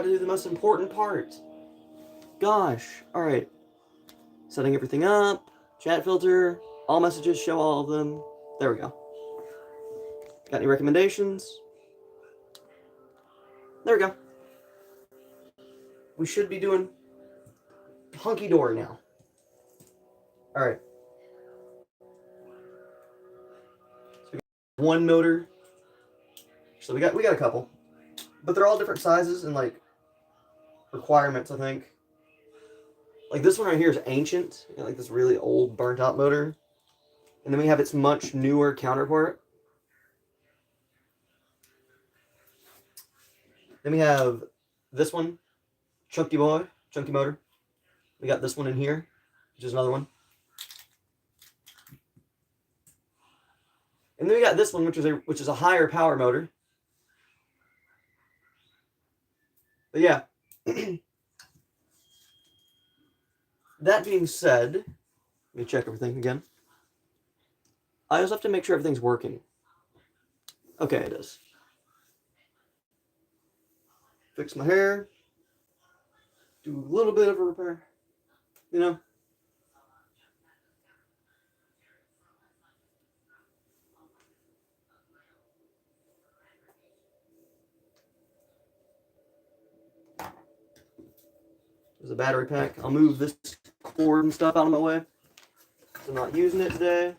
to do the most important part. Gosh. Alright. Setting everything up. Chat filter. All messages, show all of them. There we go. Got any recommendations? There we go. We should be doing hunky-dory now. Alright. So we got one motor. So we got a couple. But they're all different sizes and like requirements, I think. Like this one right here is ancient, like this really old burnt out motor. And then we have its much newer counterpart. Then we have this one, chunky motor. We got this one in here, which is another one. And then we got this one, which is a higher power motor. But yeah. That being said, let me check everything again. I also have to make sure everything's working. Okay, it is. Fix my hair. Do a little bit of a repair. You know? There's a battery pack. I'll move this cord and stuff out of my way. So I'm not using it today.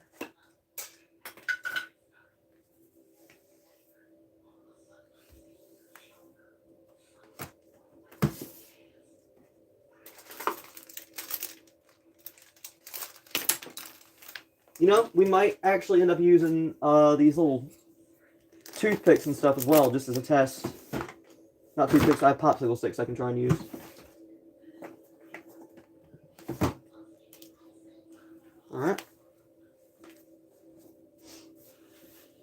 You know, we might actually end up using these little toothpicks and stuff as well, just as a test. Not toothpicks, I have popsicle sticks I can try and use. Alright.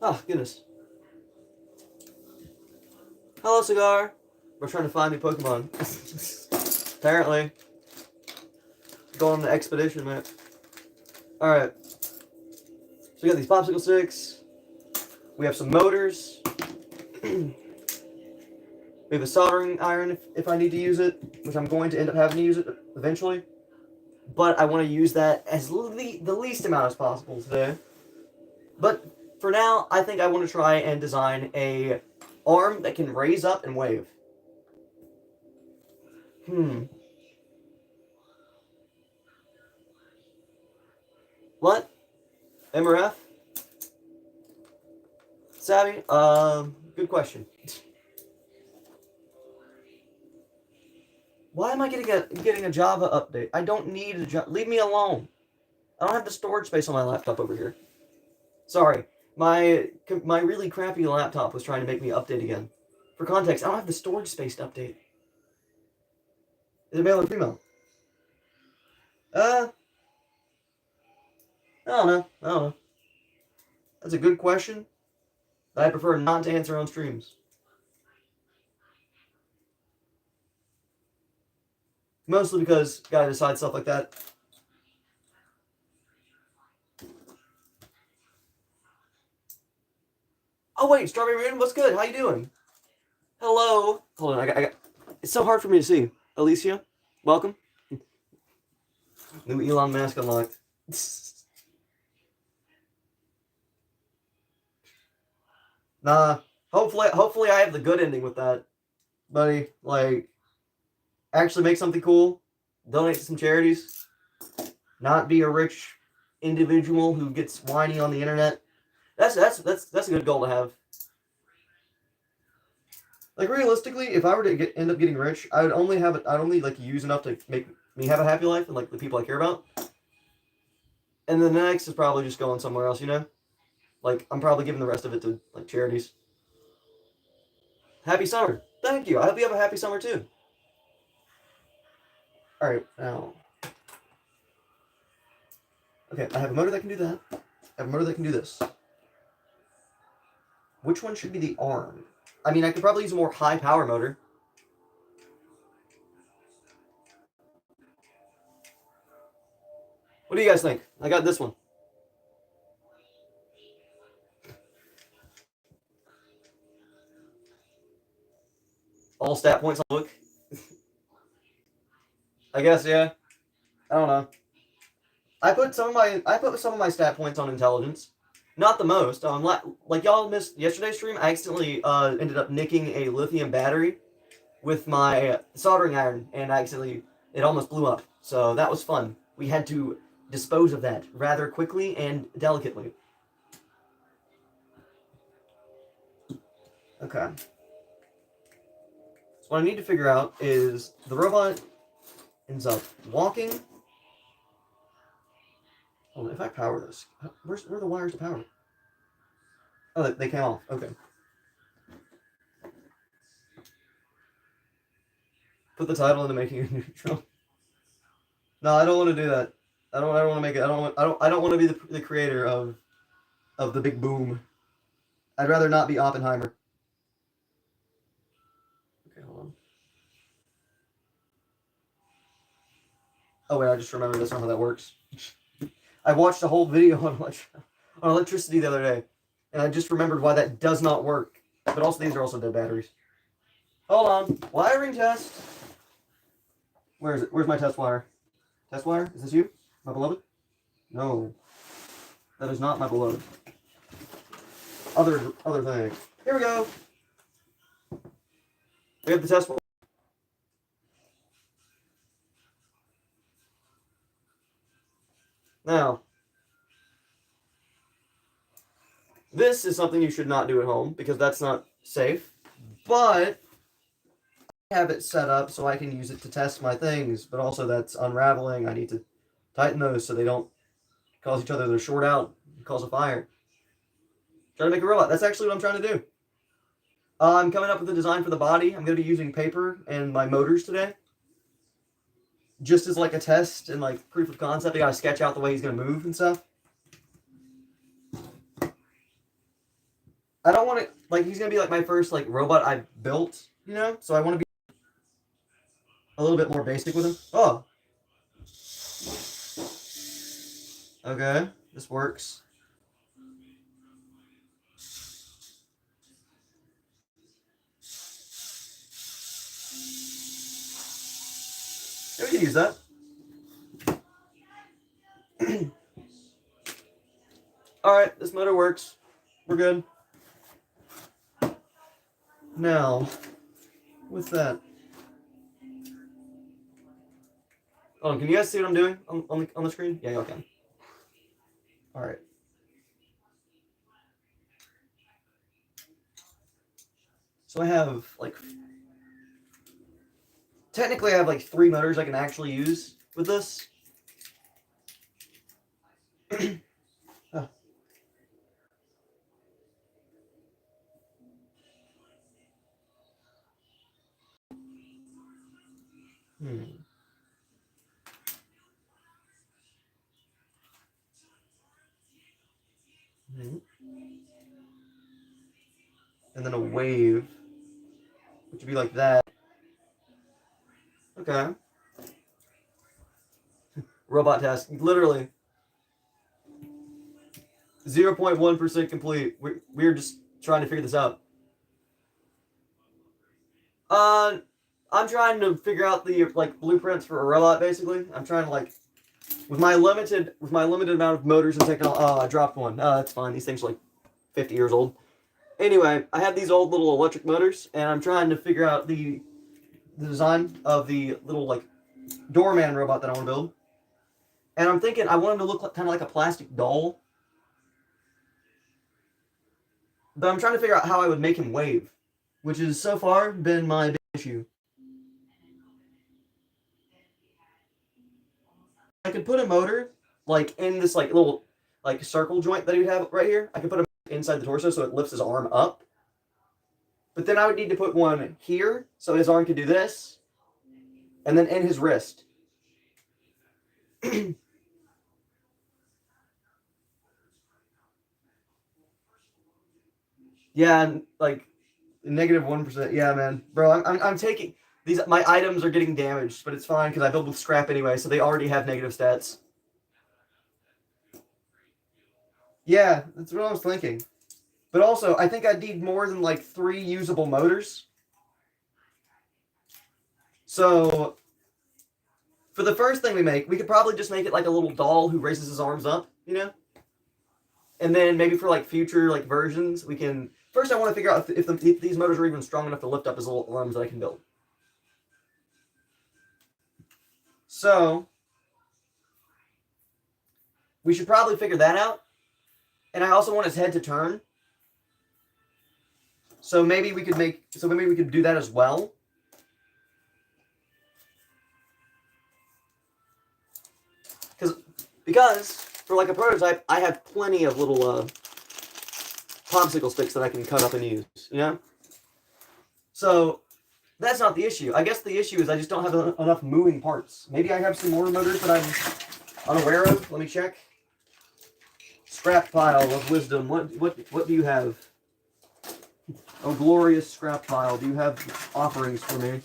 Oh, goodness. Hello, Cigar. We're trying to find new Pokemon. Apparently. Go on the expedition, man. Alright. So we got these popsicle sticks. We have some motors. We have a soldering iron if I need to use it, which I'm going to end up having to use it eventually. But I want to use that as the least amount as possible today. But for now, I think I want to try and design a arm that can raise up and wave. What? M or F? Savvy? Good question. Why am I getting a Java update? I don't need a Java. Leave me alone. I don't have the storage space on my laptop over here. Sorry. My really crappy laptop was trying to make me update again. For context, I don't have the storage space to update. Is it male or female? I don't know. That's a good question. But I prefer not to answer on streams. Mostly because gotta decide stuff like that. Oh wait, Strawberry Moon, what's good? How you doing? Hello. Hold on, I got. It's so hard for me to see. Alicia, welcome. New Elon Musk unlocked. Nah. Hopefully I have the good ending with that, buddy. Like, actually make something cool. Donate to some charities. Not be a rich individual who gets whiny on the internet. That's a good goal to have. Like realistically, if I were to end up getting rich, I'd only like use enough to make me have a happy life and like the people I care about. And the next is probably just going somewhere else, you know? Like I'm probably giving the rest of it to like charities. Happy summer. Thank you. I hope you have a happy summer too. Alright, now. Okay, I have a motor that can do that. I have a motor that can do this. Which one should be the arm? I mean, I could probably use a more high power motor. What do you guys think? I got this one. All stat points on the book. I guess, yeah. I don't know. I put some of my stat points on intelligence. Not the most. Like y'all missed yesterday's stream, I accidentally ended up nicking a lithium battery with my soldering iron, and it almost blew up. So that was fun. We had to dispose of that rather quickly and delicately. Okay. So what I need to figure out is the robot ends up walking. Oh, if I power this, where are the wires to power it? Oh, they came off. Okay. Put the title into making a neutral. No, I don't want to do that. I don't want to make it. I don't want to be the creator of the big boom. I'd rather not be Oppenheimer. Okay, hold on. Oh wait, I just remembered that's not how that works. I watched a whole video on electricity the other day, and I just remembered why that does not work. But also, these are also dead batteries. Hold on, wiring test. Where is it? Where's my test wire? Test wire? Is this you, my beloved? No, that is not my beloved. Other thing. Here we go. We have the test wire. Now, this is something you should not do at home because that's not safe. But I have it set up so I can use it to test my things. But also, that's unraveling. I need to tighten those so they don't cause each other to short out and cause a fire. Trying to make a robot. That's actually what I'm trying to do. I'm coming up with a design for the body. I'm going to be using paper and my motors today. Just as like a test and like proof of concept. I got to sketch out the way he's going to move and stuff. I don't want to, like, he's going to be like my first like robot I've built, you know? So I want to be a little bit more basic with him. Oh. Okay, this works. Yeah, we can use that. Alright, this motor works. We're good. Now, with that. Oh, can you guys see what I'm doing on the screen? Yeah, y'all can. Alright. So I have like, technically I have like 3 motors I can actually use with this. Oh. Hmm. Hmm. And then a wave, which would be like that. Okay. Robot test, literally 0.1% complete. We're just trying to figure this out. I'm trying to figure out the like blueprints for a robot. Basically, I'm trying to like with my limited amount of motors and technology. Oh, I dropped one. That's fine. These things are like 50 years old. Anyway, I have these old little electric motors, and I'm trying to figure out the design of the little like doorman robot that I want to build. And I'm thinking I want him to look like, kind of like a plastic doll. But I'm trying to figure out how I would make him wave, which has so far been my big issue. I could put a motor like in this like little like circle joint that he would have right here. I could put him inside the torso so it lifts his arm up. But then I would need to put one here so his arm could do this. And then in his wrist. Yeah, like -1%. Yeah, man, bro, I'm taking these. My items are getting damaged, but it's fine because I build with scrap anyway, so they already have negative stats. Yeah, that's what I was thinking. But also, I think I'd need more than like 3 usable motors. So for the first thing we make, we could probably just make it like a little doll who raises his arms up, you know? And then maybe for like future like versions, we can. First, I want to figure out if these motors are even strong enough to lift up his little arms that I can build. So we should probably figure that out. And I also want his head to turn. So maybe we could do that as well. Because for like a prototype, I have plenty of little popsicle sticks that I can cut up and use, you know? So that's not the issue. I guess the issue is I just don't have enough moving parts. Maybe I have some more motors that I'm unaware of. Let me check. Scrap pile of wisdom. What do you have? Oh, glorious scrap pile. Do you have offerings for me?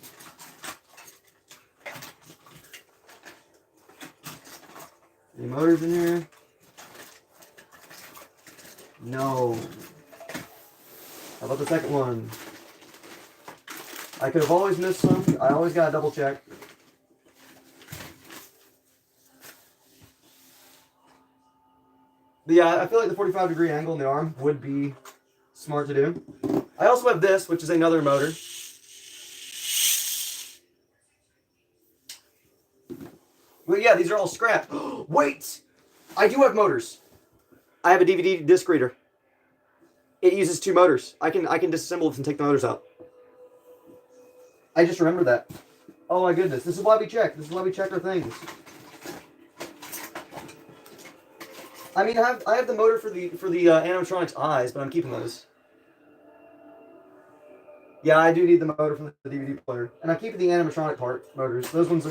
Any motors in here? No. How about the second one? I could have always missed some. I always gotta double check. But yeah, I feel like the 45-degree angle in the arm would be smart to do. I also have this, which is another motor. Well, yeah, these are all scrap. Wait! I do have motors. I have a DVD disc reader. It uses 2 motors. I can disassemble this and take the motors out. I just remembered that. Oh my goodness. This is why we check. This is why we check our things. I mean, I have the motor for the animatronics eyes, but I'm keeping those. Yeah, I do need the motor for the DVD player, and I'm keeping the animatronic part motors. Those ones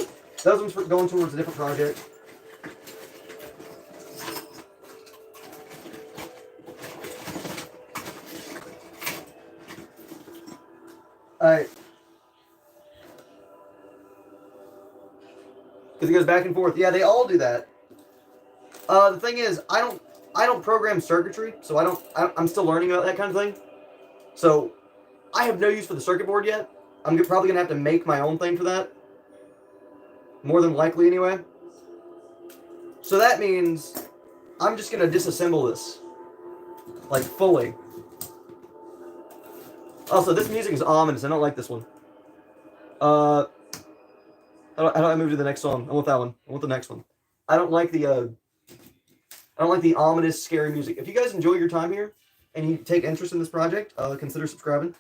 for going towards a different project. Alright. Because it goes back and forth. Yeah, they all do that. The thing is, I don't program circuitry, so I'm still learning about that kind of thing. So I have no use for the circuit board yet. I'm probably gonna have to make my own thing for that. More than likely, anyway. So that means I'm just gonna disassemble this, like fully. Also, this music is ominous. I don't like this one. How do I move to the next song? I want that one. I want the next one. I don't like the ominous, scary music. If you guys enjoy your time here and you take interest in this project, consider subscribing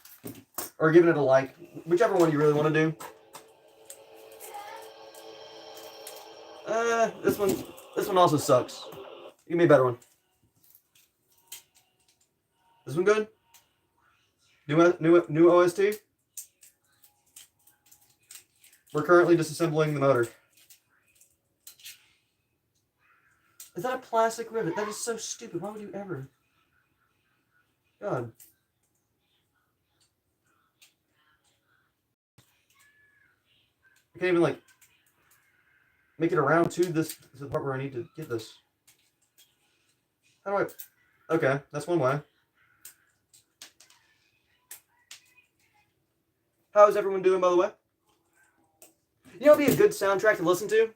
or giving it a like, whichever one you really want to do. This one also sucks. Give me a better one. This one good? New OST? We're currently disassembling the motor. Is that a plastic rivet? That is so stupid. Why would you ever? God. I can't even, like, make it around to the part where I need to get this. How do I... Okay, that's one way. How is everyone doing, by the way? You know what would be a good soundtrack to listen to?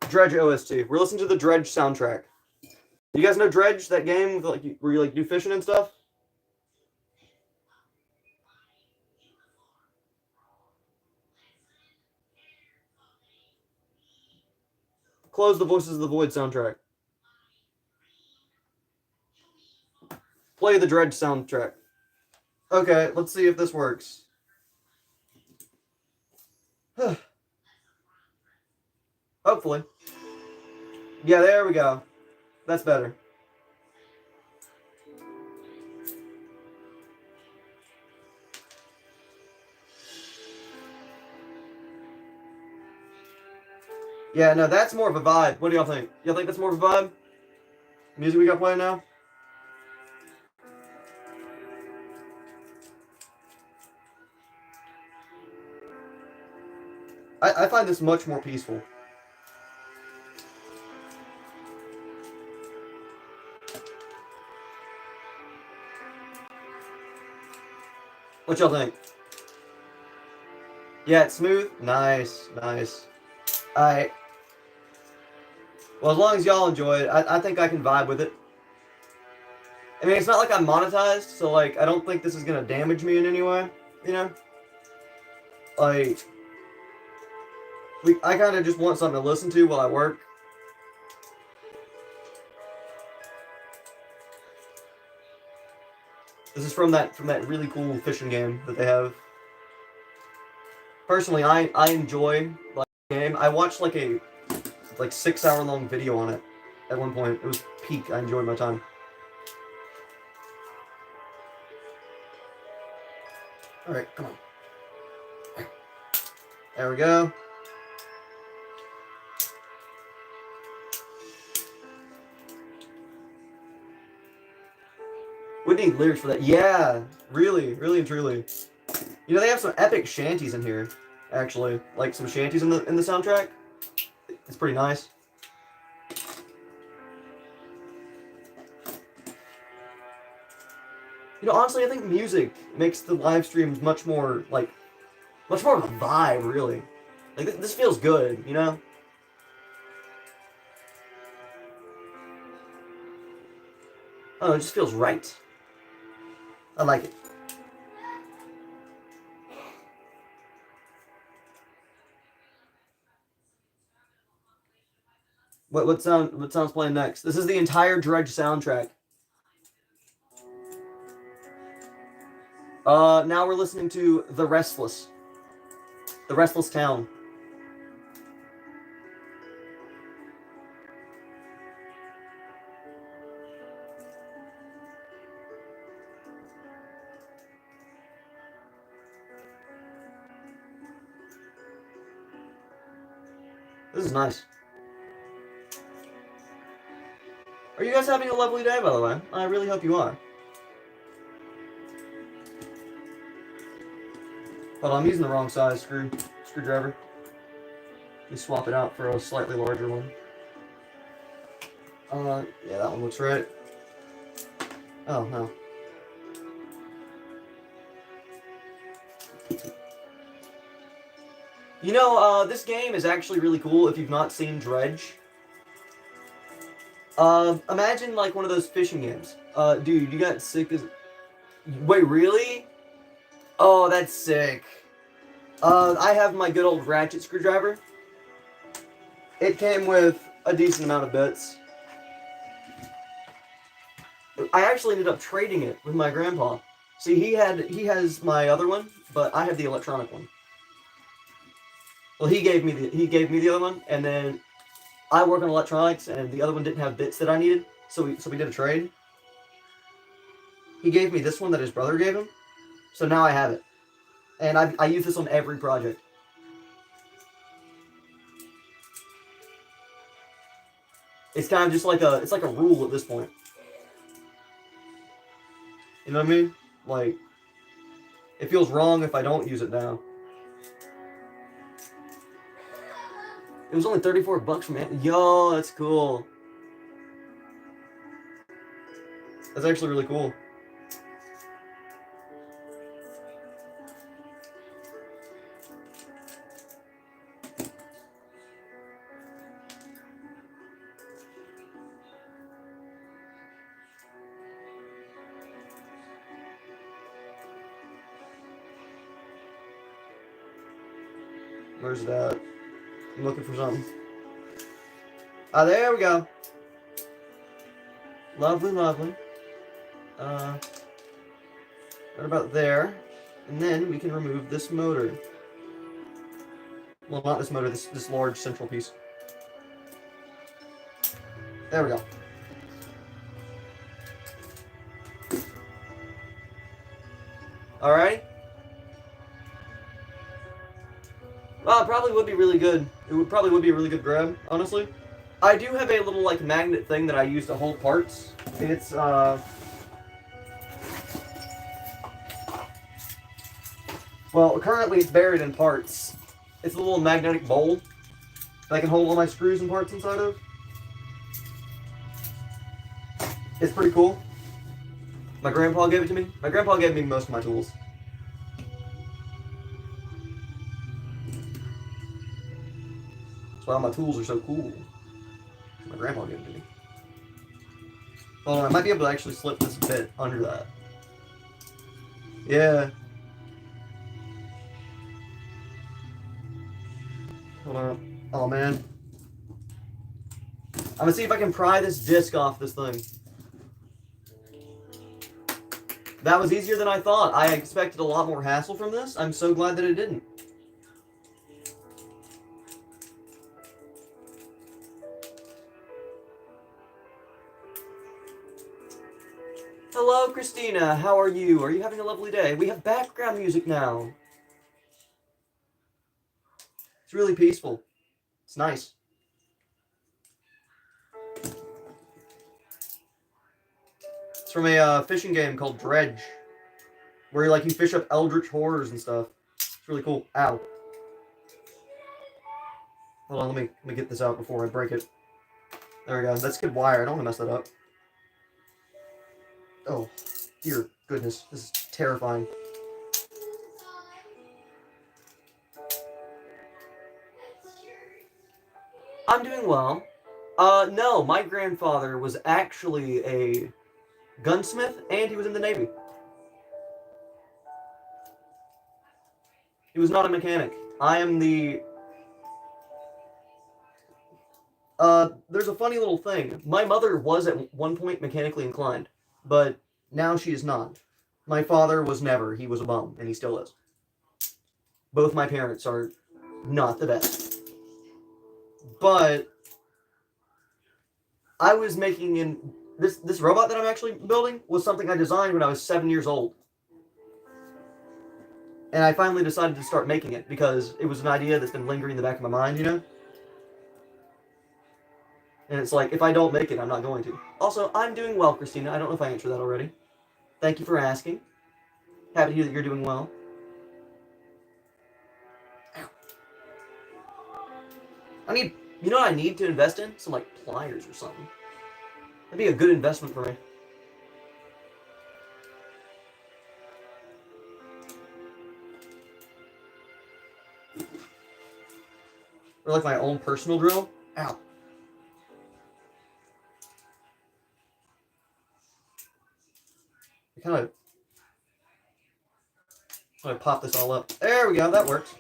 Dredge OST. We're listening to the Dredge soundtrack. You guys know Dredge, that game where you like do fishing and stuff? Close the Voices of the Void soundtrack. Play the Dredge soundtrack. Okay, let's see if this works. Hopefully. Yeah, there we go. That's better. Yeah, no, that's more of a vibe. What do y'all think? Y'all think that's more of a vibe? Music we got playing now? I find this much more peaceful. What y'all think? Yeah, it's smooth. Nice, nice. Alright. Well, as long as y'all enjoy it, I think I can vibe with it. I mean, it's not like I'm monetized, so, like, I don't think this is gonna damage me in any way, you know? Like, I kind of just want something to listen to while I work. This is from that really cool fishing game that they have. Personally, I enjoy like the game. I watched like a 6 hour long video on it at one point. It was peak. I enjoyed my time. All right, come on. There we go. We need lyrics for that. Yeah, really, really and truly. You know, they have some epic shanties in here, actually. Like some shanties in the soundtrack. It's pretty nice. You know, honestly, I think music makes the live streams much more of a vibe, really. Like, this feels good, you know? Oh, it just feels right. I like it. What sound's playing next? This is the entire Dredge soundtrack. Now we're listening to The Restless Town. This is nice. Are you guys having a lovely day, by the way? I really hope you are. Hold on, I'm using the wrong size screwdriver. Let me swap it out for a slightly larger one. Yeah, that one looks right. Oh, no. You know, this game is actually really cool if you've not seen Dredge. Imagine like one of those fishing games. Dude, you got sick as... Wait, really? Oh, that's sick. I have my good old ratchet screwdriver. It came with a decent amount of bits. I actually ended up trading it with my grandpa. See, he has my other one, but I have the electronic one. Well, he gave me the other one, and then I work on electronics, and the other one didn't have bits that I needed, so we did a trade. He gave me this one that his brother gave him, so now I have it, and I use this on every project. It's kind of just like a rule at this point. You know what I mean? Like, it feels wrong if I don't use it now. It was only $34 from it. Yo, that's cool. That's actually really cool. Where's that? I'm looking for something. Ah, there we go. Lovely, lovely. Right about there. And then we can remove this motor. Well, not this motor, this large central piece. There we go. Alright. Well, it probably would be really good. It probably would be a really good grab, honestly. I do have a little, like, magnet thing that I use to hold parts. It's, well, currently it's buried in parts. It's a little magnetic bowl that I can hold all my screws and parts inside of. It's pretty cool. My grandpa gave it to me. My grandpa gave me most of my tools. That's why all my tools are so cool. My grandma gave them to me. Hold on, I might be able to actually slip this bit under that. Yeah. Hold on. Oh, man. I'm gonna see if I can pry this disc off this thing. That was easier than I thought. I expected a lot more hassle from this. I'm so glad that it didn't. Hello, Christina. How are you? Are you having a lovely day? We have background music now. It's really peaceful. It's nice. It's from a fishing game called Dredge, where you fish up eldritch horrors and stuff. It's really cool. Ow. Hold on, let me get this out before I break it. There we go. That's good wire. I don't want to mess that up. Oh, dear goodness. This is terrifying. I'm doing well. No, my grandfather was actually a gunsmith, and he was in the Navy. He was not a mechanic. I am the... there's a funny little thing. My mother was at one point mechanically inclined, but now she is not. My father was never. He was a bum, and he still is. Both my parents are not the best. But I was making in... This robot that I'm actually building was something I designed when I was 7 years old. And I finally decided to start making it because it was an idea that's been lingering in the back of my mind, you know? And it's like, if I don't make it, I'm not going to. Also, I'm doing well, Christina. I don't know if I answered that already. Thank you for asking. Happy to hear that you're doing well. I need... You know what I need to invest in? Some, pliers or something. That'd be a good investment for me. Or my own personal drill. Ow. I kind of pop this all up. There we go. That works.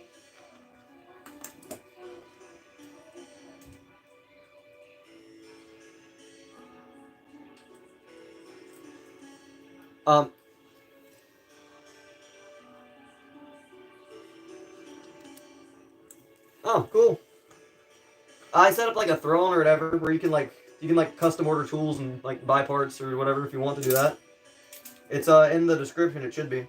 Oh, cool. I set up a throne or whatever where you can custom order tools and buy parts or whatever if you want to do that. It's in the description. It should be.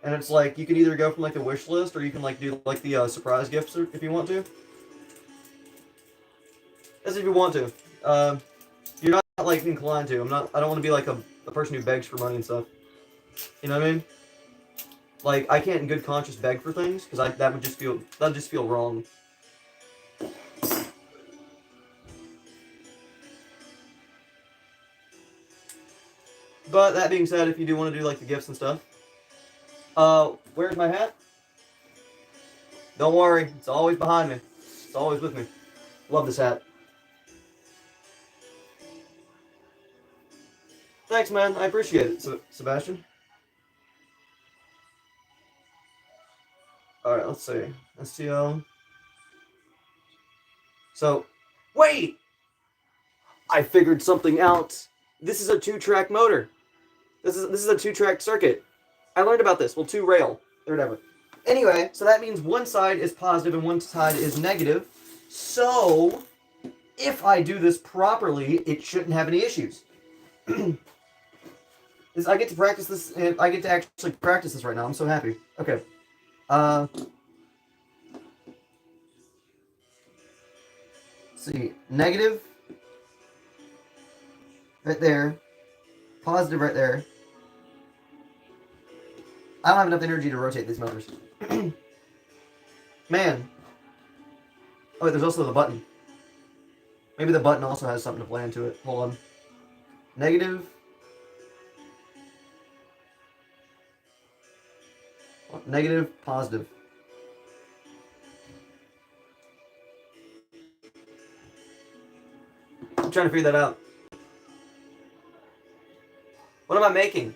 And it's you can either go from the wish list or you can do the surprise gifts if you want to. That's if you want to. You're not inclined to. I don't want to be a person who begs for money and stuff. You know what I mean? I can't in good conscience beg for things because that'd just feel wrong. But that being said, if you do want to do the gifts and stuff, where's my hat? Don't worry, it's always behind me. It's always with me. Love this hat. Thanks, man. I appreciate it, Sebastian. All right, let's see. STL. So, wait! I figured something out. This is a 2-track motor. This is a 2-track circuit. I learned about this. Well, 2-rail or whatever. Anyway, so that means one side is positive and one side is negative. So, if I do this properly, it shouldn't have any issues. I get to practice this, and I get to actually practice this right now. I'm so happy. Okay. Let's see. Negative. Right there. Positive right there. I don't have enough energy to rotate these motors. Man. Oh, wait, there's also the button. Maybe the button also has something to play into it. Hold on. Negative. Negative, positive. I'm trying to figure that out. What am I making?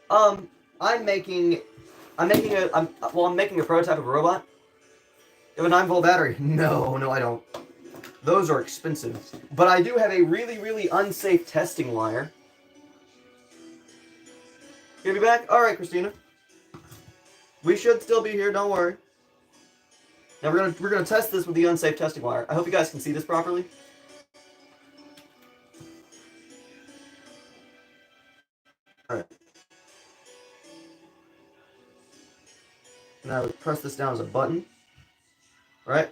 I'm making a prototype of a robot. You have a 9-volt battery? No, I don't. Those are expensive. But I do have a really, really unsafe testing wire. You gonna be back? Alright, Christina. We should still be here, don't worry. Now we're gonna test this with the unsafe testing wire. I hope you guys can see this properly. Alright. Now we press this down as a button. Right?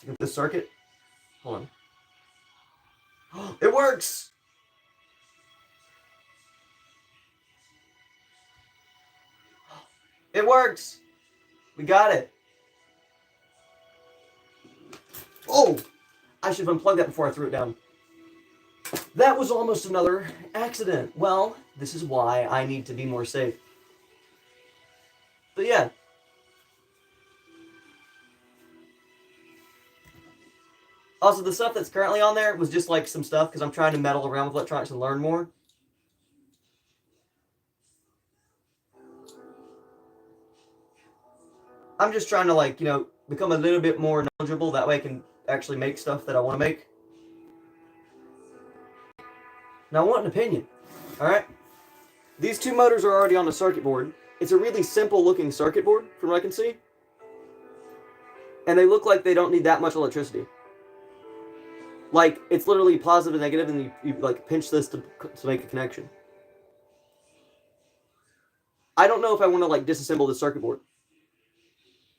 To get this circuit. Hold on. It works! It works! We got it. Oh! I should have unplugged that before I threw it down. That was almost another accident. Well, this is why I need to be more safe. But yeah. Also, the stuff that's currently on there was just like some stuff because I'm trying to meddle around with electronics and learn more. I'm just trying to, like, you know, become a little bit more knowledgeable. That way I can actually make stuff that I want to make. Now, I want an opinion. Alright? These two motors are already on the circuit board. It's a really simple looking circuit board, from what I can see. And they look like they don't need that much electricity. Like, it's literally positive and negative, and you like, pinch this to make a connection. I don't know if I want to, like, disassemble the circuit board.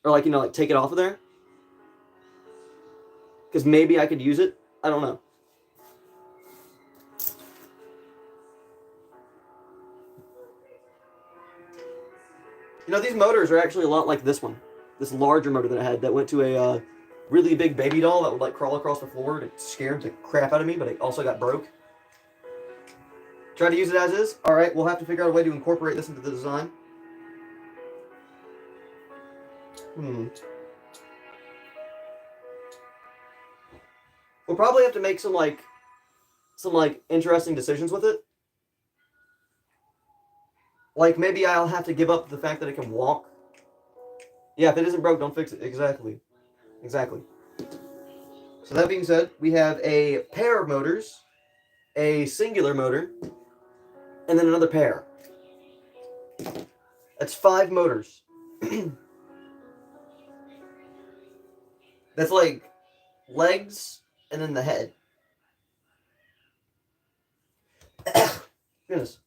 Or, like, you know, like, take it off of there. Because maybe I could use it. I don't know. You know, these motors are actually a lot like this one. This larger motor that I had that went to a really big baby doll that would, like, crawl across the floor. It scared the crap out of me, but it also got broke. Try to use it as is. Alright, we'll have to figure out a way to incorporate this into the design. We'll probably have to make some interesting decisions with it. Like, maybe I'll have to give up the fact that it can walk. Yeah, if it isn't broke, don't fix it. Exactly. So that being said, we have a pair of motors, a singular motor, and then another pair. That's 5 motors. That's like legs and then the head. Goodness.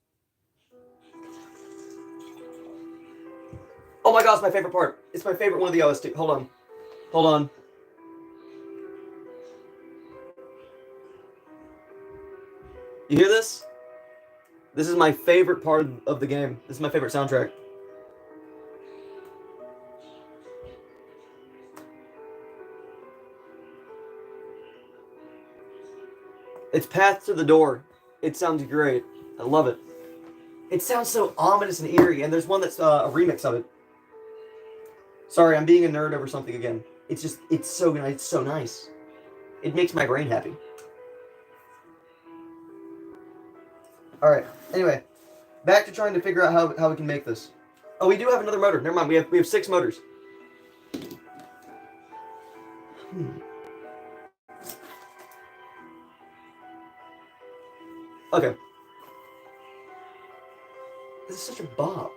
Oh my god, it's my favorite part. It's my favorite one of the OST. Hold on. You hear this? This is my favorite part of the game. This is my favorite soundtrack. It's Path to the Door. It sounds great. I love it. It sounds so ominous and eerie, and there's one that's a remix of it. Sorry, I'm being a nerd over something again. It's so good. It's so nice. It makes my brain happy. Alright, anyway. Back to trying to figure out how we can make this. Oh, we do have another motor. Never mind, we have 6 motors. Okay. This is such a bop.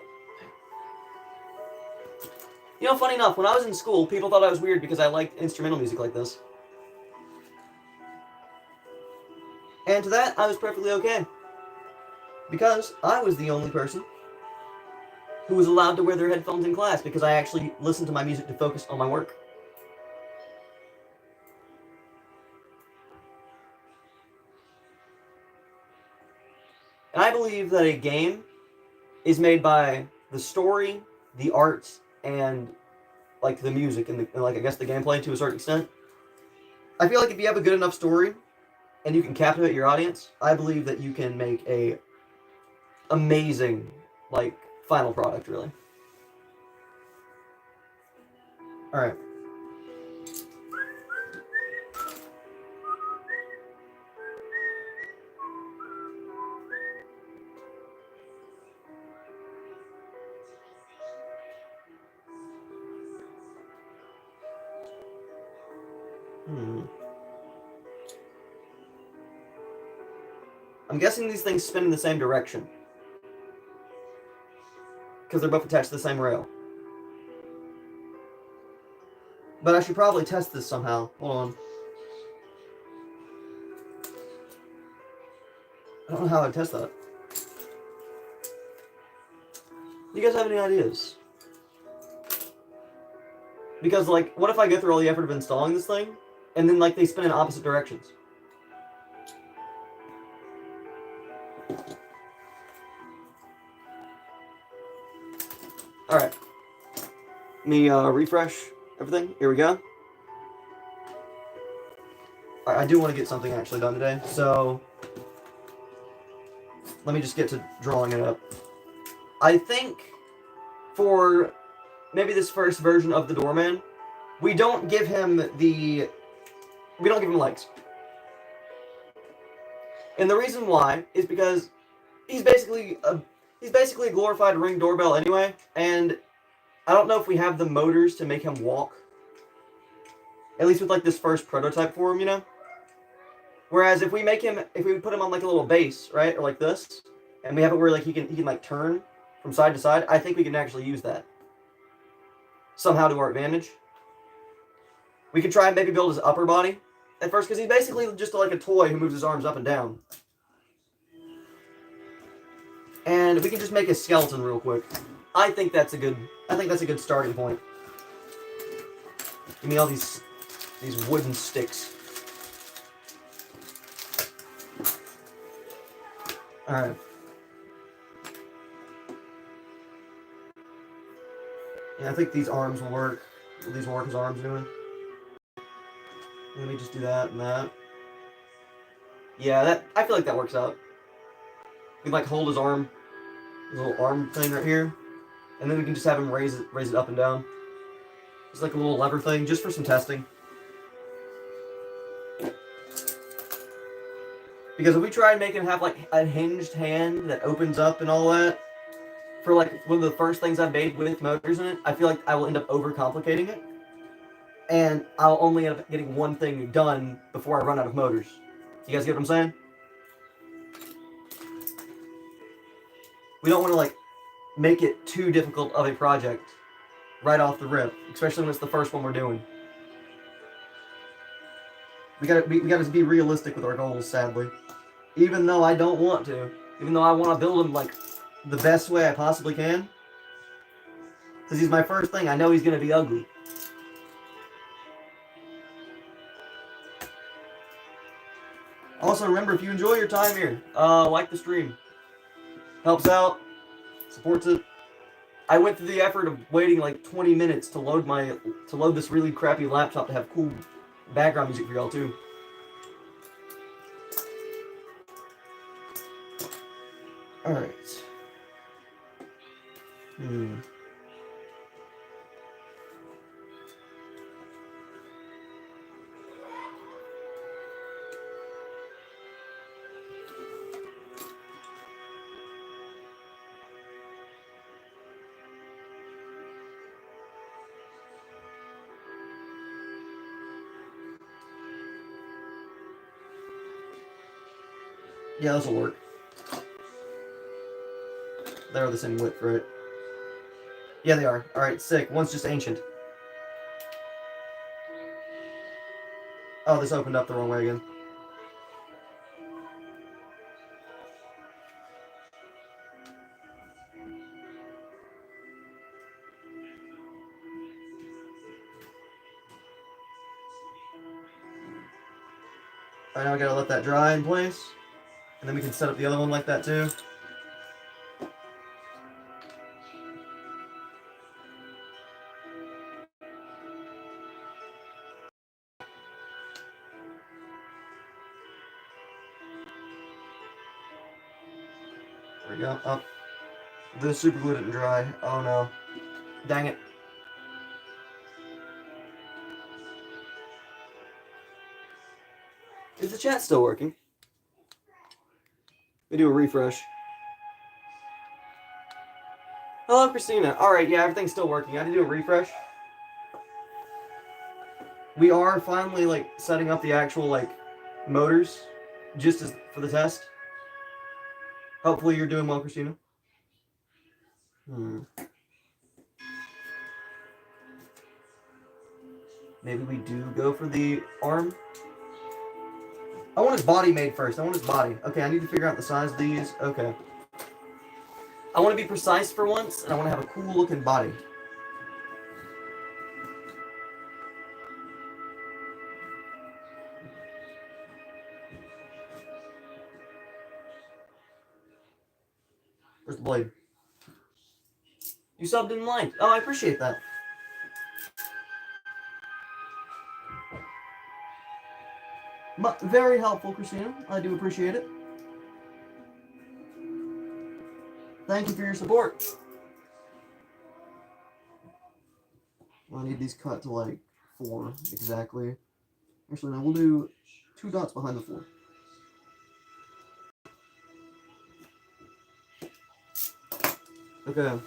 You know, funny enough, when I was in school, people thought I was weird because I liked instrumental music like this. And to that, I was perfectly okay. Because I was the only person who was allowed to wear their headphones in class because I actually listened to my music to focus on my work. And I believe that a game is made by the story, the art, and like the music and like I guess the gameplay to a certain extent. I feel like if you have a good enough story and you can captivate your audience, I believe that you can make a amazing like final product, really. All right. I'm guessing these things spin in the same direction. Because they're both attached to the same rail. But I should probably test this somehow. Hold on. I don't know how I'd test that. You guys have any ideas? Because, like, what if I go through all the effort of installing this thing, and then, like, they spin in opposite directions? Alright. Let me refresh everything. Here we go. Alright, I do want to get something actually done today, so let me just get to drawing it up. I think for maybe this first version of the doorman, we don't give him legs. And the reason why is because he's basically a glorified Ring doorbell anyway, and I don't know if we have the motors to make him walk. At least with like this first prototype for him, you know? Whereas if we put him on like a little base, right? Or like this, and we have it where like he can like turn from side to side, I think we can actually use that somehow to our advantage. We could try and maybe build his upper body at first, because he's basically just like a toy who moves his arms up and down. And we can just make a skeleton real quick. I think that's a good starting point. Give me all these wooden sticks. Alright. Yeah, I think these arms will work. These will work as arms doing. Let me just do that and that. Yeah, I feel like that works out. We can like hold his arm, his little arm thing right here, and then we can just have him raise it up and down. It's like a little lever thing, just for some testing. Because if we try and make him have like a hinged hand that opens up and all that, for like one of the first things I've made with motors in it, I feel like I will end up overcomplicating it. And I'll only end up getting one thing done before I run out of motors. You guys get what I'm saying? We don't want to like make it too difficult of a project right off the rip, especially when it's the first one we're doing. We gotta be realistic with our goals, sadly. Even though I don't want to, even though I want to build him like the best way I possibly can, because he's my first thing. I know he's gonna be ugly. Also, remember, if you enjoy your time here, like the stream. Helps out, supports it. I went through the effort of waiting like 20 minutes to load this really crappy laptop to have cool background music for y'all too. All right. Yeah, this will work. They're the same width, right? Yeah, they are. Alright, sick. One's just ancient. Oh, this opened up the wrong way again. Alright, now we gotta let that dry in place. And then we can set up the other one like that too. There we go. Up. The super glue didn't dry. Oh no. Dang it. Is the chat still working? We do a refresh. Hello, Christina. Alright, yeah, everything's still working. I had to do a refresh. We are finally, like, setting up the actual, like, motors, just as for the test. Hopefully you're doing well, Christina. Maybe we do go for the arm. I want his body made first. I want his body. Okay, I need to figure out the size of these. Okay. I want to be precise for once, and I want to have a cool looking body. Where's the blade? You subbed in light. Oh, I appreciate that. Very helpful, Christina. I do appreciate it. Thank you for your support. Well, I need these cut to like 4 exactly. Actually, no, we'll do 2 dots behind the 4. Okay.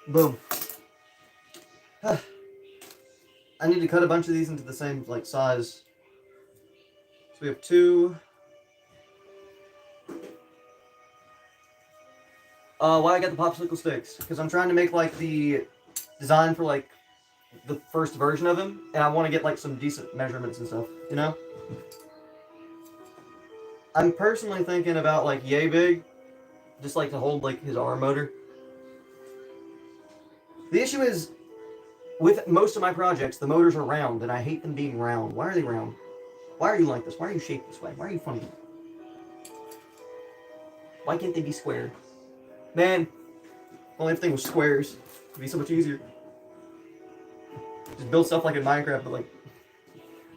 Boom. I need to cut a bunch of these into the same like size. So we have 2. Why I got the popsicle sticks? Because I'm trying to make like the design for like the first version of him, and I want to get like some decent measurements and stuff. You know. I'm personally thinking about like yay big, just like to hold like his arm motor. The issue is, with most of my projects, the motors are round, and I hate them being round. Why are they round? Why are you like this? Why are you shaped this way? Why are you funny? Why can't they be square? Man, only if everything was squares, it'd be so much easier. Just build stuff like in Minecraft, but like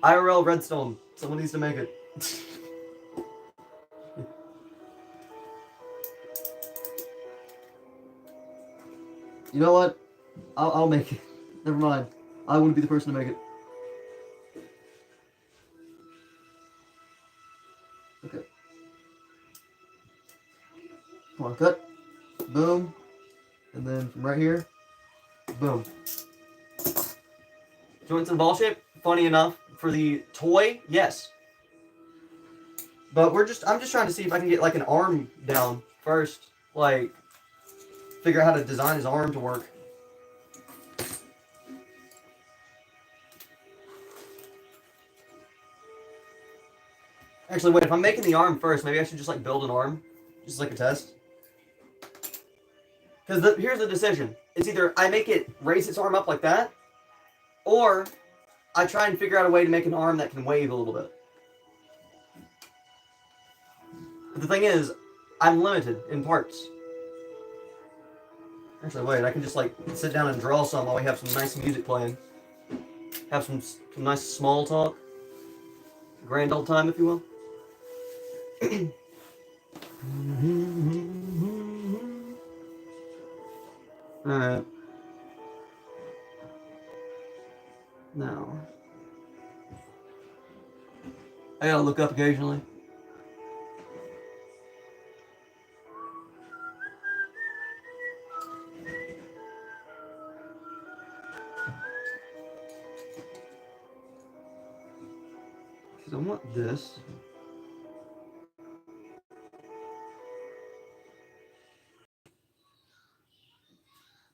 IRL redstone. Someone needs to make it. You know what? I'll make it. Never mind. I wouldn't be the person to make it. Okay. Come on, cut. Boom. And then from right here, boom. Joints and ball shape? Funny enough, for the toy, yes. But I'm just trying to see if I can get like an arm down first. Like, figure out how to design his arm to work. Actually, wait, if I'm making the arm first, maybe I should just like build an arm. Just like a test. Because here's the decision. It's either I make it raise its arm up like that, or I try and figure out a way to make an arm that can wave a little bit. But the thing is, I'm limited in parts. Actually, wait, I can just like sit down and draw some while we have some nice music playing. Have some nice small talk. Grand old time, if you will. Alright. Now, I gotta look up occasionally. Because I want this.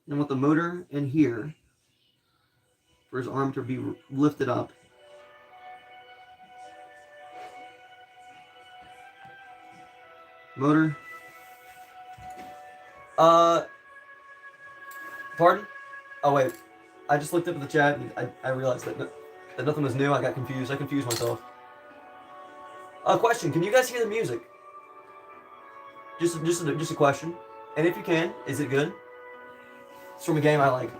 And I want the motor in here for his arm to be lifted up. Motor. Pardon? Oh wait, I just looked up at the chat and I realized that nothing was new. I got confused. I confused myself. Question: can you guys hear the music? Just a question. And if you can, is it good? It's from a game I like.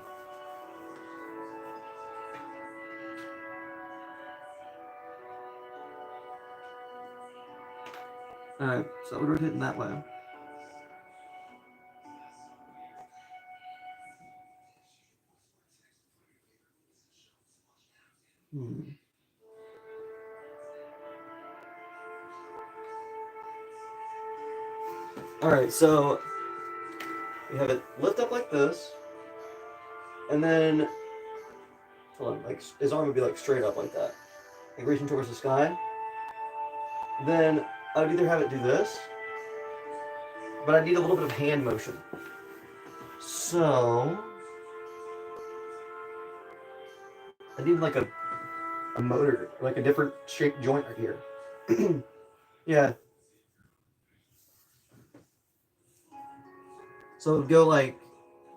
Alright, so we're rotating that way. Alright, so we have it lift up like this, and then, hold on, like his arm would be like straight up like that, like reaching towards the sky. Then I would either have it do this, but I need a little bit of hand motion. So I need like a motor, like a different shaped joint right here. Yeah. So it would go like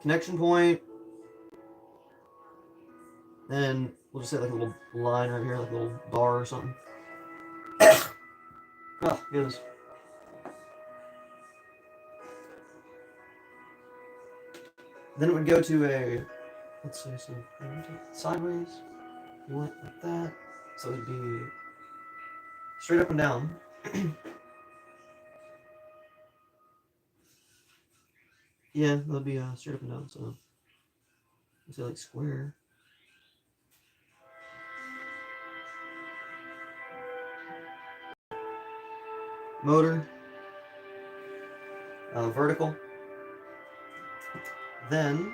connection point, then we'll just say like a little line right here, like a little bar or something. Oh, goodness. Then it would go to a, let's say, so sideways. You want it like that. So it would be straight up and down. Yeah, that would be straight up and down. So let's say like square. Motor. Vertical. Then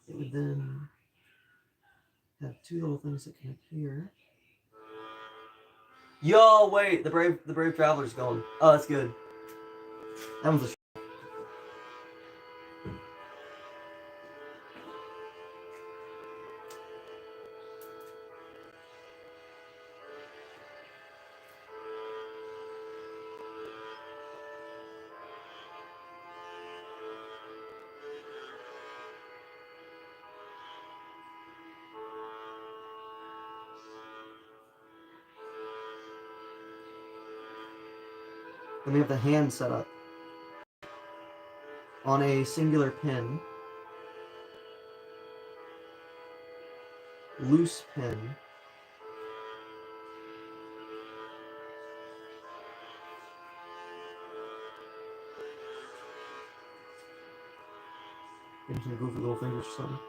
it would then have two little things that connect here. Yo, wait, the brave traveler's going. Oh, that's good. That one's a Then we have the hand set up on a singular pin, loose pin, and some goofy little fingers or something.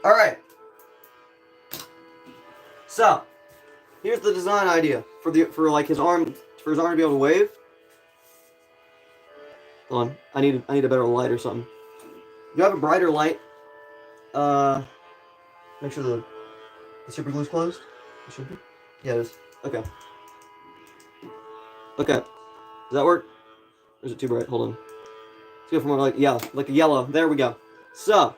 All right. So here's the design idea for like his arm to be able to wave. Hold on, I need a better light or something. You have a brighter light. Make sure the super glue's closed. It should be. Yeah, it is. Okay. Okay. Does that work? Or is it too bright? Hold on. Let's go for more like a yellow. There we go. So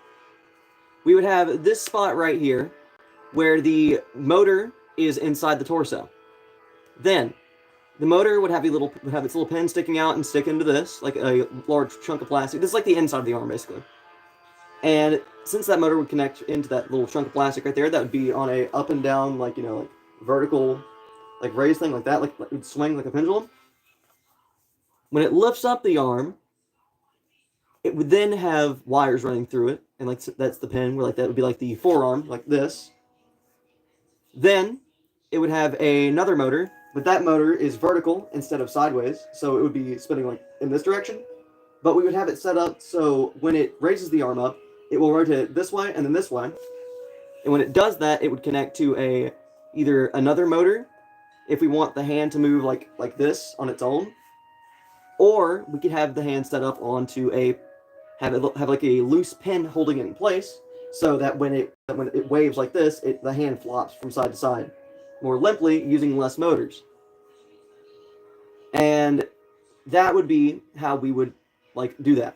we would have this spot right here where the motor is inside the torso. Then the motor would have its little pin sticking out and stick into this, like a large chunk of plastic. This is like the inside of the arm, basically. And since that motor would connect into that little chunk of plastic right there, that would be on a up and down, like, like vertical, like raised thing, like that, like it would swing like a pendulum. When it lifts up the arm, it would then have wires running through it, and like that's the pin, where like that would be like the forearm, like this. Then it would have another motor, but that motor is vertical instead of sideways, so it would be spinning like in this direction. But we would have it set up so when it raises the arm up, it will rotate this way and then this way. And when it does that, it would connect to either another motor, if we want the hand to move like this on its own, or we could have the hand set up onto have like a loose pin holding it in place, so that when it waves like this, the hand flops from side to side more limply using less motors. And that would be how we would do that.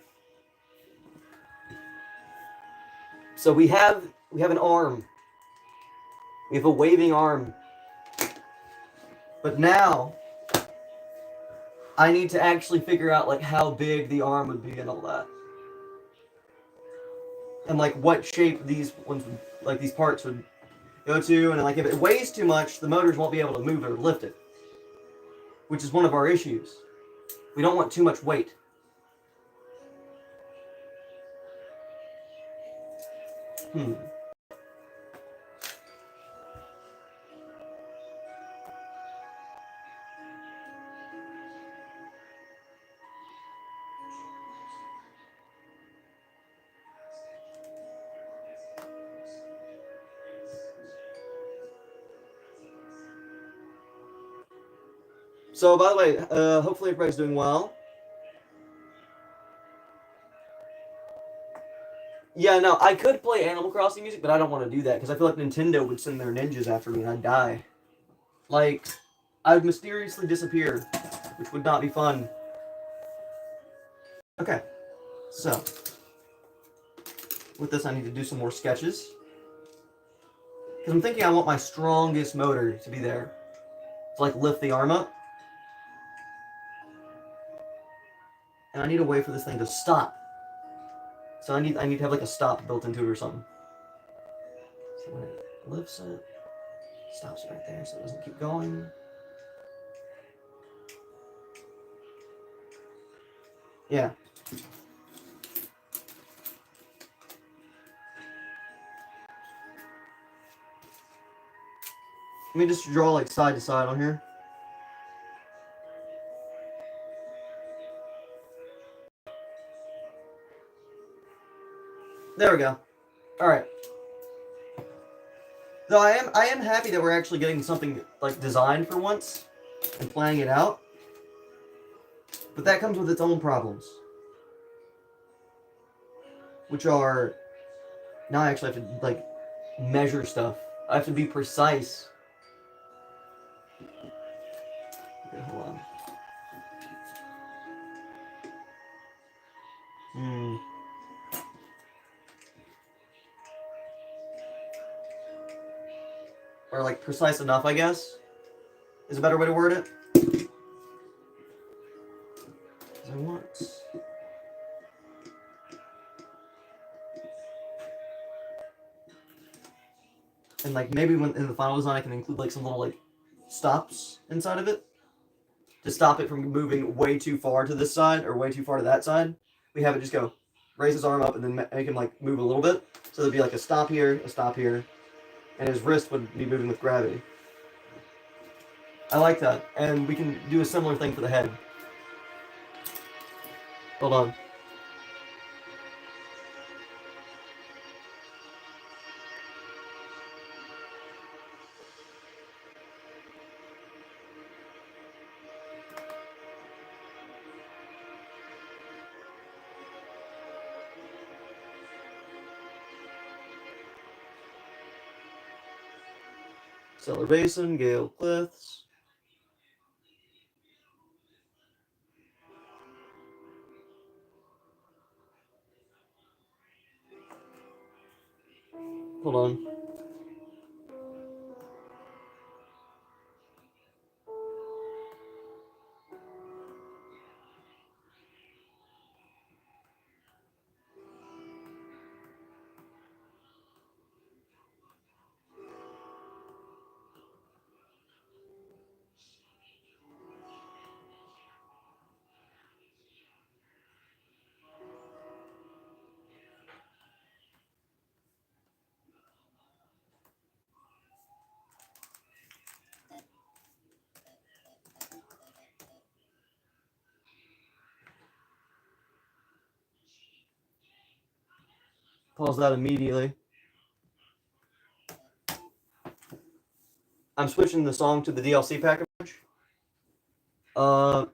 So we have an arm. We have a waving arm. But now I need to actually figure out how big the arm would be and all that. And what shape these ones would, these parts would go to, and if it weighs too much, the motors won't be able to move it or lift it. Which is one of our issues. We don't want too much weight. So, by the way, hopefully everybody's doing well. Yeah, no, I could play Animal Crossing music, but I don't want to do that because I feel like Nintendo would send their ninjas after me and I'd die. Like, I would mysteriously disappear, which would not be fun. Okay, so with this I need to do some more sketches. Because I'm thinking I want my strongest motor to be there. To like lift the arm up. And I need a way for this thing to stop. So I need to have like a stop built into it or something. So when it lifts it, stops it right there so it doesn't keep going. Yeah. Let me just draw like side to side on here. There we go. Alright. Though I am happy that we're actually getting something like designed for once and planning it out. But that comes with its own problems. Which are now I actually have to like measure stuff. I have to be precise. Okay, hold on. Or like precise enough, I guess, is a better way to word it. I want. And like maybe when in the final design I can include like some little like stops inside of it to stop it from moving way too far to this side or way too far to that side. We have it just go raise his arm up and then make him like move a little bit. So there'd be like a stop here, and his wrist would be moving with gravity. I like that. And we can do a similar thing for the head. Hold on. Stellar Basin, Gale Cliffs. Hold on. Pause that immediately. I'm switching the song to the DLC package. Uh,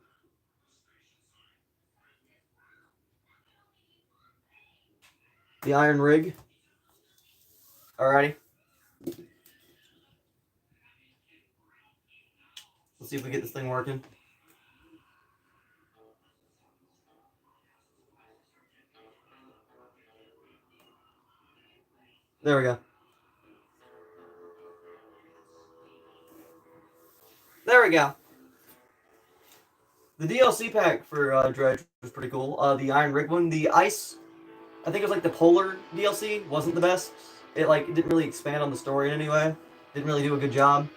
the Iron Rig. Alrighty. Let's see if we get this thing working. There we go. There we go. The DLC pack for Dredge was pretty cool. The Iron Rig one, the Ice, I think it was like the Polar DLC, wasn't the best. It didn't really expand on the story in any way. Didn't really do a good job.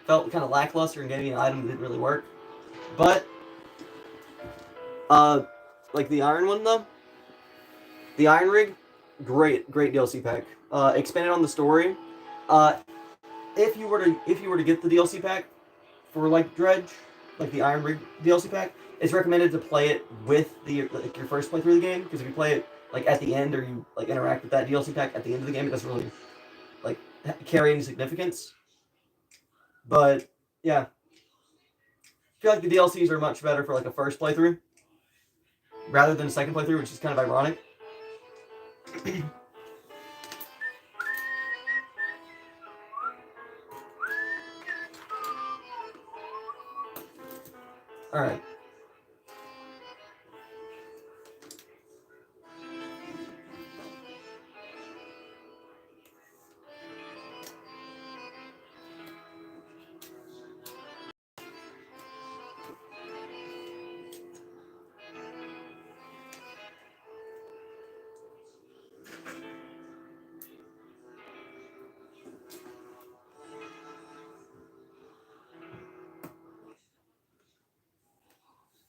Felt kind of lackluster and gave me an item that didn't really work. But uh, like the Iron one though, the Iron Rig, great DLC pack. Expanded on the story. Uh, if you were to get the DLC pack for like Dredge, like the Iron Rig DLC pack, it's recommended to play it with your first playthrough of the game, because if you play it like at the end or you like interact with that DLC pack at the end of the game, it doesn't really like carry any significance. But yeah, feel like the DLCs are much better for like a first playthrough rather than a second playthrough, which is kind of ironic. Alright.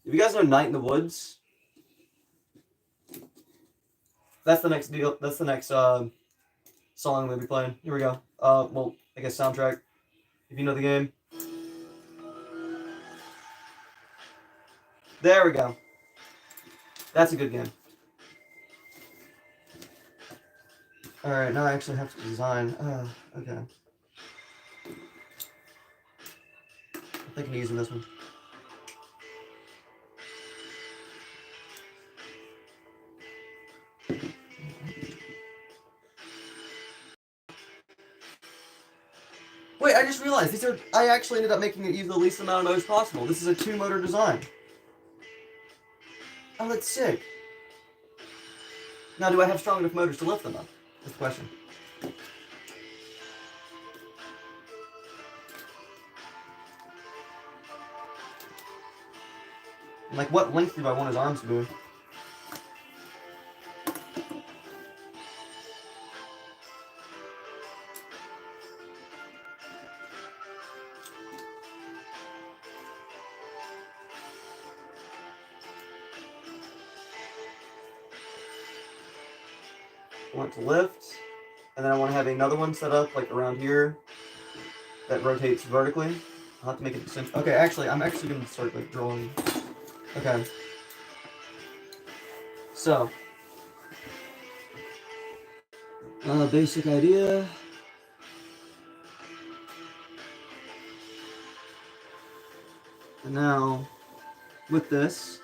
If you guys know Night in the Woods, that's the next deal. That's the next song we'll be playing. Here we go. Well, I guess soundtrack. If you know the game. There we go. That's a good game. Alright, now I actually have to design. Okay. I'm thinking of using this one. Wait, I just realized these are. I actually ended up making it use the least amount of motors possible. This is a 2-motor design. Oh, that's sick. Now, do I have strong enough motors to lift them up? That's the question. Like, what length do I want his arms to be? I want to lift, and then I want to have another one set up like around here that rotates vertically. I'll have to make it extension. Okay, actually, I'm actually going to start like drawing. Okay. So, basic idea. And now, with this,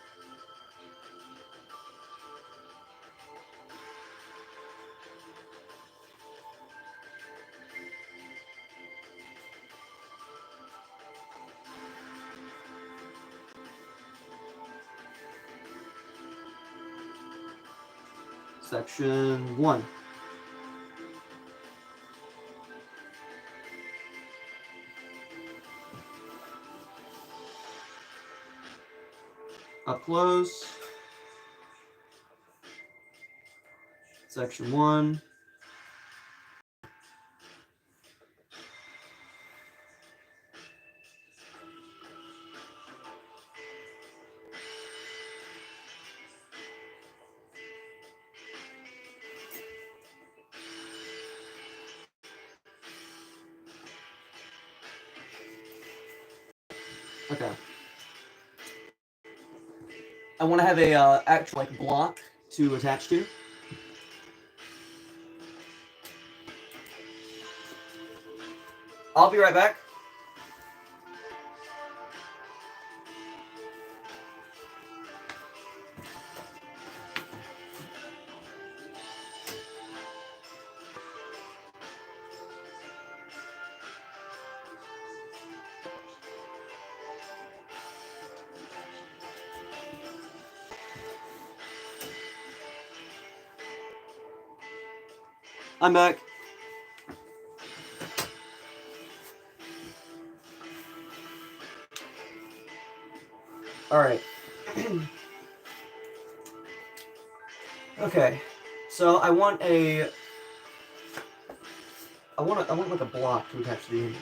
section 1. Up close. Section 1. Okay. I want to have a actual like block to attach to. I'll be right back. I'm back. All right. Okay. So I want a. I want like a block to attach to the unit.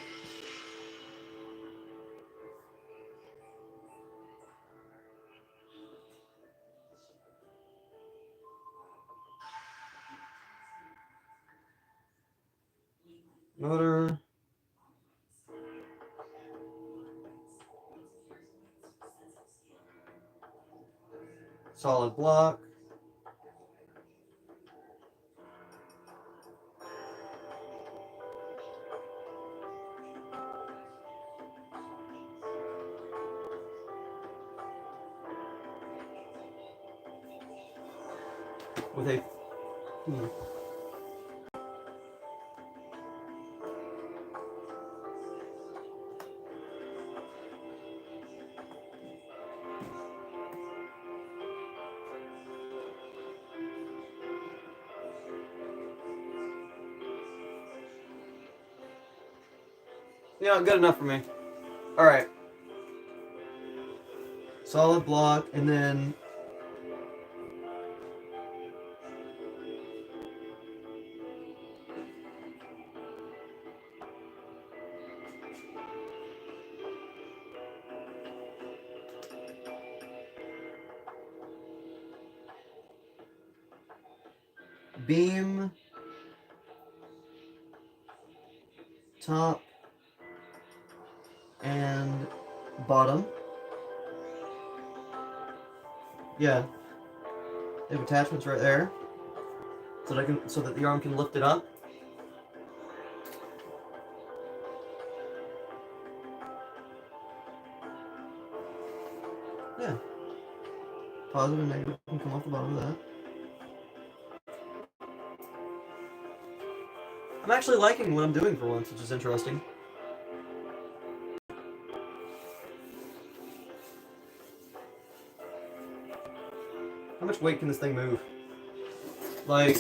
Motor. Solid block. with a... Yeah, good enough for me. Alright. Solid block, and then... beam, top, and bottom. Yeah. They have attachments right there, so that the arm can lift it up. Yeah. Positive and negative can come off the bottom of that. I'm actually liking what I'm doing for once, which is interesting. How much weight can this thing move? Like...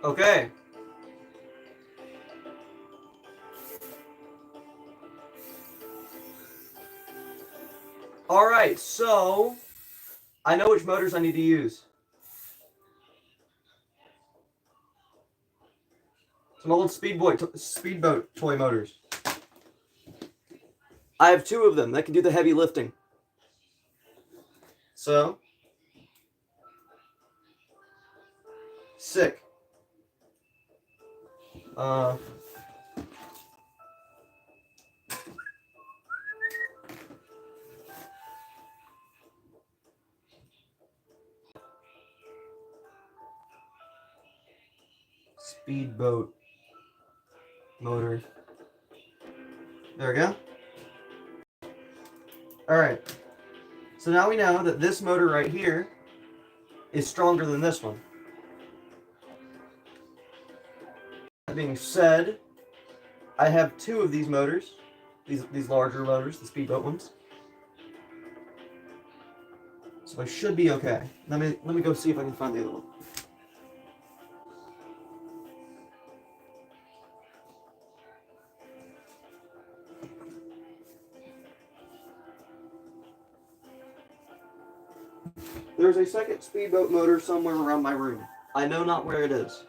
Okay. Alright, so... I know which motors I need to use. Some old speedboat toy motors. I have 2 of them that can do the heavy lifting. So, sick. Speedboat motor. There we go. Alright. So now we know that this motor right here is stronger than this one. That being said, I have 2 of these motors. These larger motors, the speedboat ones. So I should be okay. Let me go see if I can find the other one. There's a second speedboat motor somewhere around my room. I know not where it is.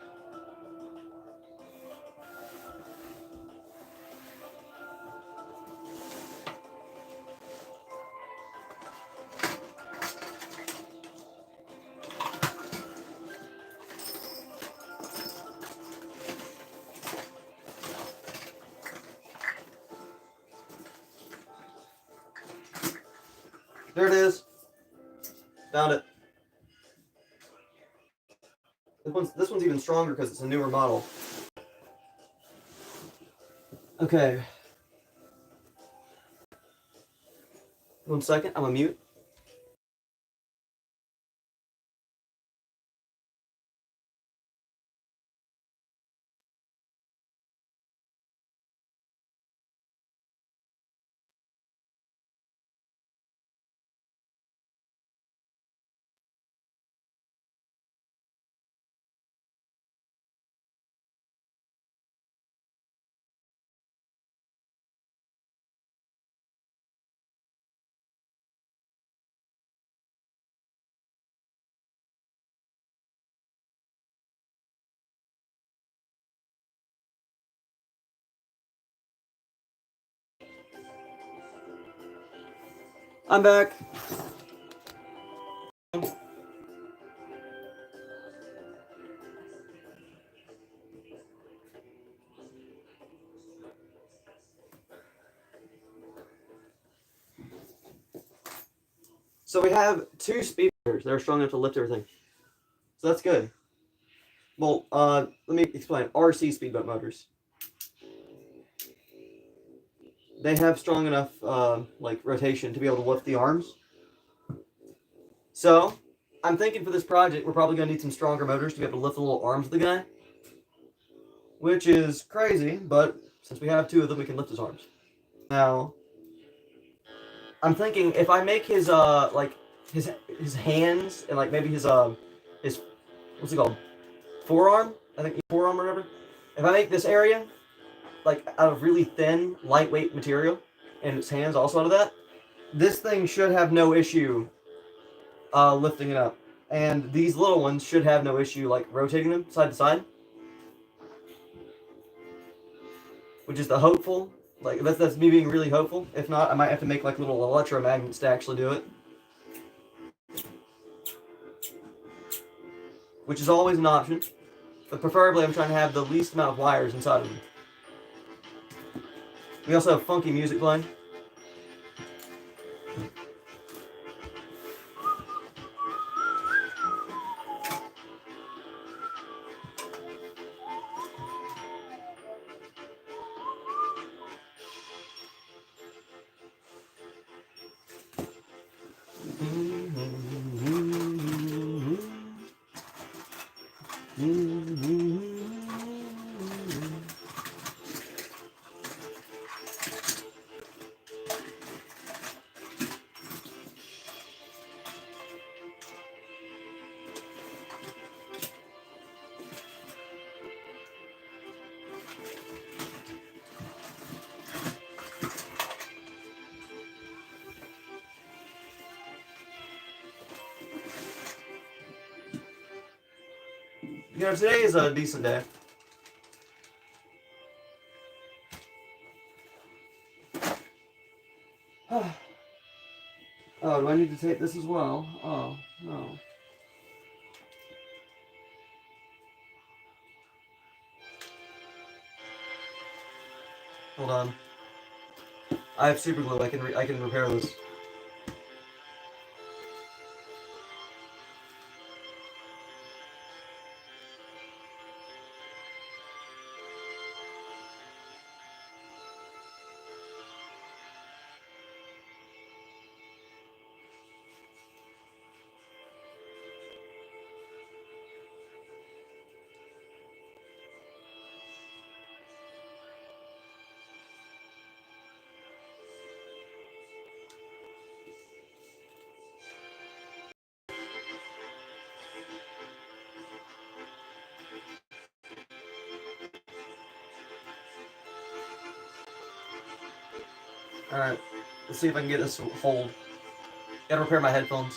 There it is. Found it. This one's even stronger because it's a newer model. Okay. 1 second, I'm gonna mute. I'm back. So we have 2 speed motors that are strong enough to lift everything. So that's good. Well, let me explain. RC speedboat motors. They have strong enough, like, rotation to be able to lift the arms. So, I'm thinking for this project, we're probably going to need some stronger motors to be able to lift the little arms of the guy. Which is crazy, but since we have 2 of them, we can lift his arms. Now, I'm thinking if I make his, like, his hands and, like, maybe his, what's it called? Forearm? I think forearm or whatever. If I make this area, like, out of really thin, lightweight material, and its hands also out of that, this thing should have no issue lifting it up. And these little ones should have no issue, like, rotating them side to side. Which is the hopeful. Like, that's me being really hopeful. If not, I might have to make, like, little electromagnets to actually do it. Which is always an option. But preferably, I'm trying to have the least amount of wires inside of them. We also have funky music playing. You know, today is a decent day. Oh, do I need to tape this as well? Oh, no. Hold on. I have super glue. I can repair this. Alright, let's see if I can get this to hold. Gotta repair my headphones.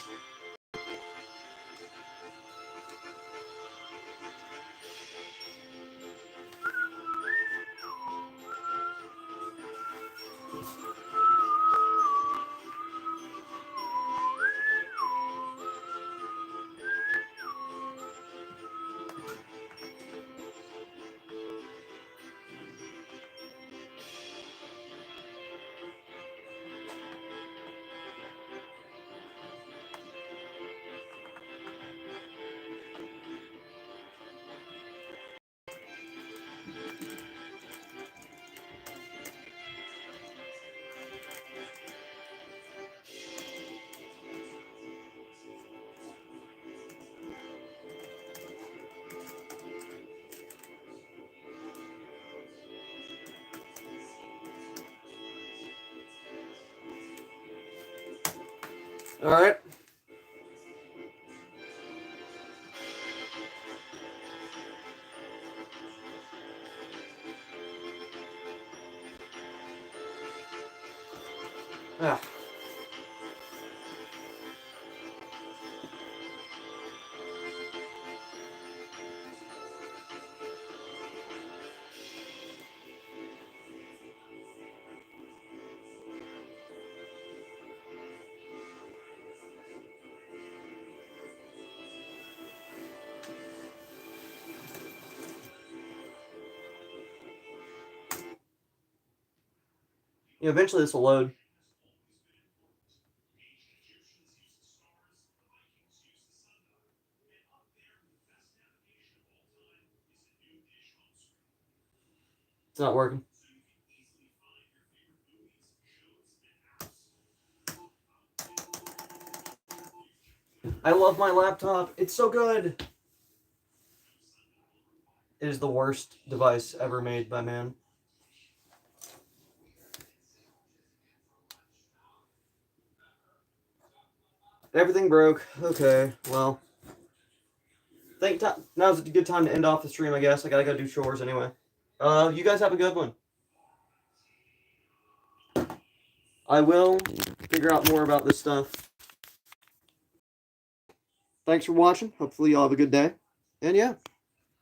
Alright. Ah. Yeah, eventually this will load. It's not working. I love my laptop. It's so good. It is the worst device ever made by man. Everything broke. Okay, well. Now's a good time to end off the stream, I guess. I gotta go do chores anyway. You guys have a good one. I will figure out more about this stuff. Thanks for watching. Hopefully y'all have a good day. And yeah.